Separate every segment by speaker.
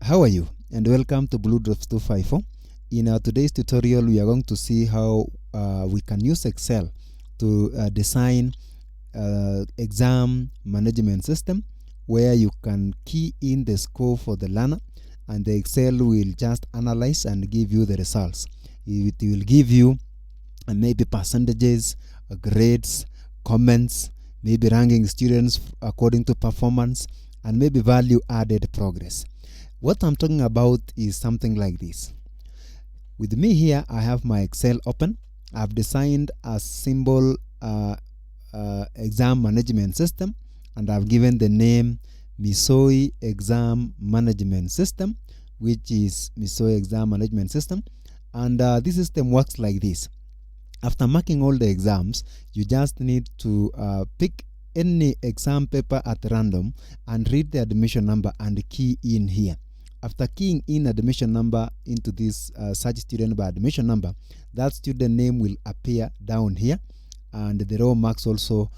Speaker 1: How are you? And welcome to Blue Drops 254. In our today's tutorial, we are going to see how we can use Excel to design exam management system where you can key in the score for the learner and the Excel will just analyze and give you the results. It will give you maybe percentages, grades, comments, maybe ranking students according to performance, and maybe value added progress. What I'm talking about is something like this. With me here, I have my Excel open. I've designed a simple exam management system, and I've given the name Misoi Exam Management System, which is Misoi Exam Management System. And this system works like this. After marking all the exams, you just need to pick any exam paper at random and read the admission number and key in here. After keying in admission number into this search student by admission number, that student name will appear down here, and the raw marks also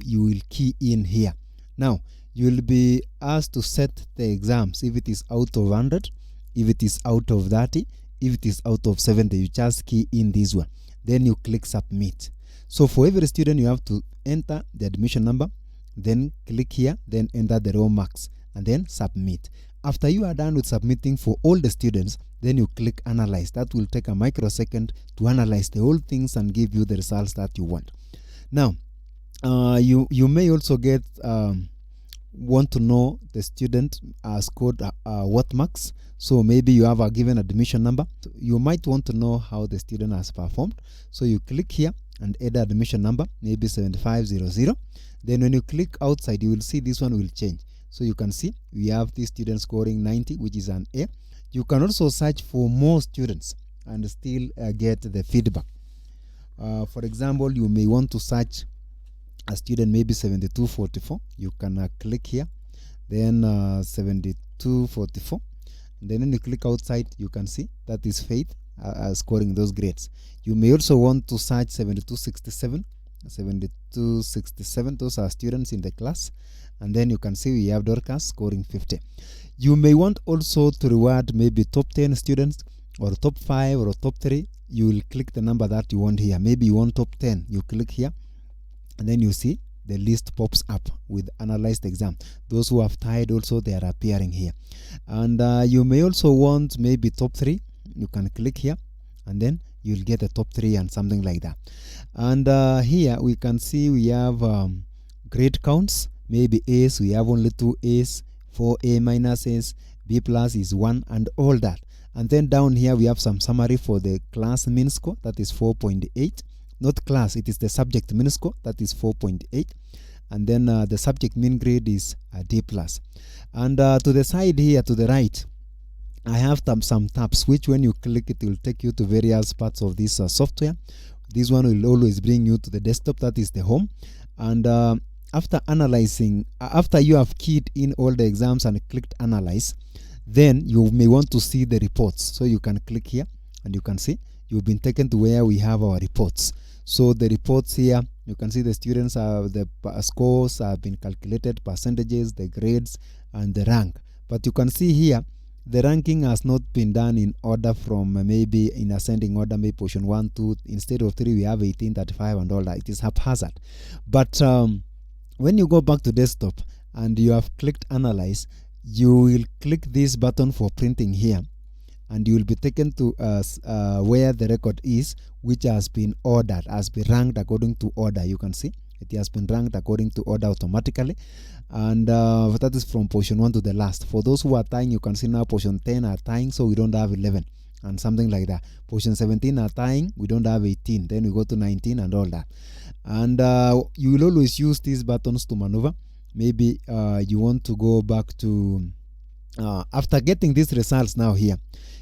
Speaker 1: you will key in here. Now you will be asked to set the exams. If it is out of 100, if it is out of 30, if it is out of 70, you just key in this one. Then you click submit. So for every student, you have to enter the admission number, then click here, then enter the raw marks, and then submit. After you are done with submitting for all the students, then you click analyze. That will take a microsecond to analyze the whole things and give you the results that you want. Now, you may also get want to know the student scored what marks. So maybe you have a given admission number. You might want to know how the student has performed. So you click here and add admission number, maybe 7500. Then when you click outside, you will see this one will change. So you can see we have this student scoring 90, which is an A. You can also search for more students and still get the feedback. For example, you may want to search a student maybe 7244. You can click here, then 7244. And then when you click outside, you can see that is Faith scoring those grades. You may also want to search 7267. 7267, those are students in the class. And then you can see we have Dorcas scoring 50. You may want also to reward maybe top 10 students or top 5 or top 3. You will click the number that you want here. Maybe you want top 10. You click here and then you see the list pops up with analyzed exam. Those who have tied also, they are appearing here. And you may also want maybe top 3. You can click here and then you'll get the top 3 and something like that. And here we can see we have grade counts. Maybe A's, we have only 2 A's, 4 A minuses, B plus is 1, and all that. And then down here we have some summary for the class mean score, that is 4.8. Not class, it is the subject mean score, that is 4.8. And then the subject mean grade is D plus. And to the side here, to the right, I have some tabs, which when you click it will take you to various parts of this software. This one will always bring you to the desktop, that is the home. And after analyzing, after you have keyed in all the exams and clicked analyze, then you may want to see the reports. So you can click here and you can see you've been taken to where we have our reports. So the reports here, you can see the students have the scores have been calculated, percentages, the grades, and the rank. But you can see here, the ranking has not been done in order from maybe in ascending order, maybe portion 1, 2. Instead of 3, we have 18, 35, and all that. It is haphazard. But when you go back to desktop and you have clicked analyze, you will click this button for printing here and you will be taken to where the record is, which has been ordered, has been ranked according to order. You can see it has been ranked according to order automatically, and that is from portion 1 to the last. For those who are tying, you can see now portion 10 are tying, so we don't have 11 and something like that. Portion 17 are tying, we don't have 18, then we go to 19 and all that. And you will always use these buttons to maneuver. Maybe you want to go back to after getting these results now here,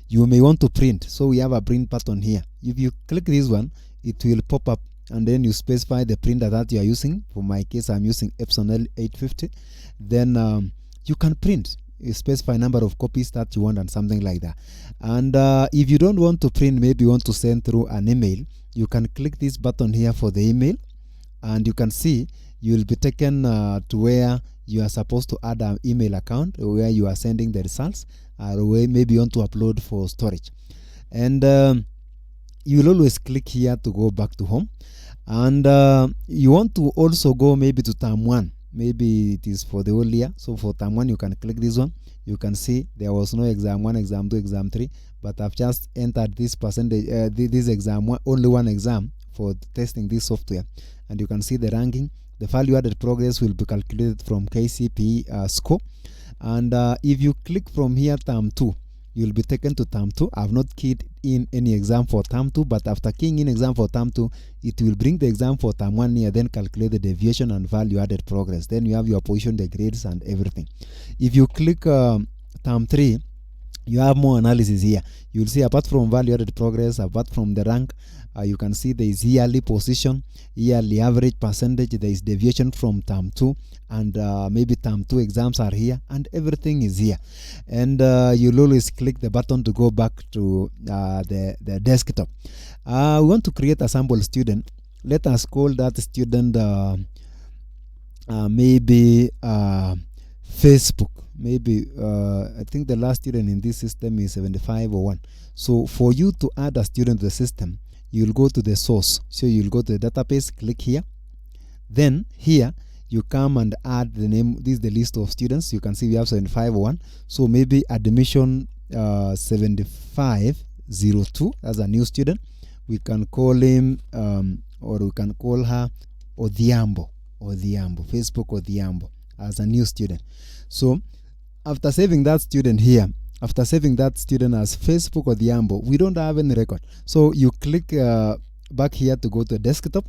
Speaker 1: you may want to print. So we have a print button here. If you click this one, it will pop up and then you specify the printer that you are using. For my case, I'm using Epson L850. Then you can print. You specify number of copies that you want and something like that. And if you don't want to print, maybe you want to send through an email, you can click this button here for the email. and you can see you will be taken to where you are supposed to add an email account where you are sending the results, or where maybe you want to upload for storage. And you will always click here to go back to home. And you want to also go maybe to term 1. Maybe it is for the whole year. So for term 1, you can click this one. You can see there was no exam 1, exam 2, exam 3, but I've just entered this percentage, this exam 1, only one exam for testing this software. And you can see the ranking. The value added progress will be calculated from KCPE score. And if you click from here, term 2, you'll be taken to term 2. I've not keyed in any exam for term 2, but after keying in exam for term 2, it will bring the exam for term 1 here, then calculate the deviation and value added progress. Then you have your position, the grades, and everything. If you click term 3, you have more analysis here. You'll see apart from value added progress, apart from the rank, you can see there is yearly position, yearly average percentage, there is deviation from term 2, and maybe term 2 exams are here, and everything is here. And you'll always click the button to go back to the desktop. We want to create a sample student. Let us call that student maybe Facebook. Maybe I think the last student in this system is 7501. So for you to add a student to the system, you'll go to the source. So you'll go to the database, click here. Then here you come and add the name. This is the list of students. You can see we have 7501. So maybe admission 7502 as a new student. We can call him or we can call her Odhiambo, Facebook Odhiambo as a new student. So after saving that student here, after saving that student as Facebook Odhiambo, we don't have any record. So you click back here to go to the desktop.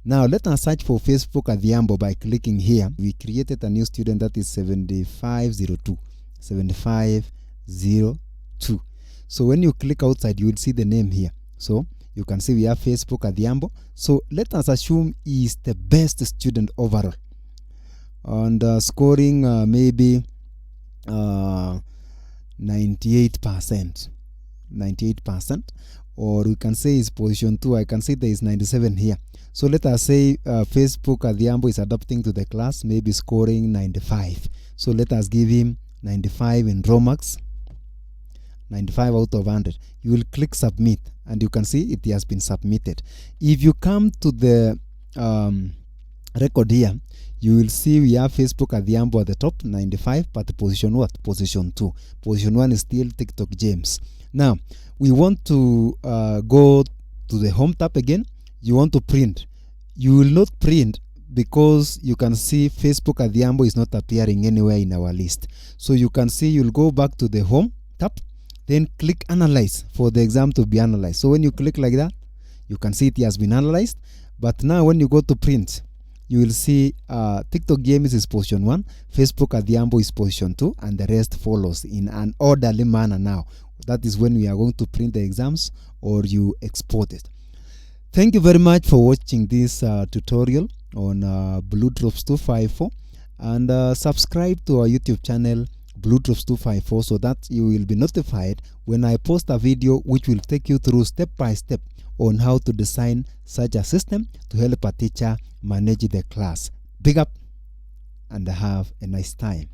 Speaker 1: Now let us search for Facebook Odhiambo by clicking here. We created a new student that is 7502. 7502. So when you click outside, you will see the name here. So you can see we have Facebook Odhiambo. So let us assume he is the best student overall. And scoring maybe 98%, or we can say is position 2. I can see there is 97 here. So let us say Facebook Odhiambo is adapting to the class, maybe scoring 95. So let us give him 95 in Romax, 95 out of 100. You will click submit, and you can see it has been submitted. If you come to the record here, you will see we have Facebook Odhiambo at the top, 95, but position what? Position 2. Position 1 is still TikTok James. Now, we want to go to the home tab again. You want to print. You will not print because you can see Facebook Odhiambo is not appearing anywhere in our list. So you can see you'll go back to the home tab, then click analyze for the exam to be analyzed. So when you click like that, you can see it has been analyzed. But now when you go to print, you will see TikTok Games is position 1, Facebook Odhiambo is position 2, and the rest follows in an orderly manner now. That is when we are going to print the exams or you export it. Thank you very much for watching this tutorial on BlueDrops 254, and subscribe to our YouTube channel BlueDrops 254 so that you will be notified when I post a video which will take you through step by step on how to design such a system to help a teacher manage the class. Big up and have a nice time.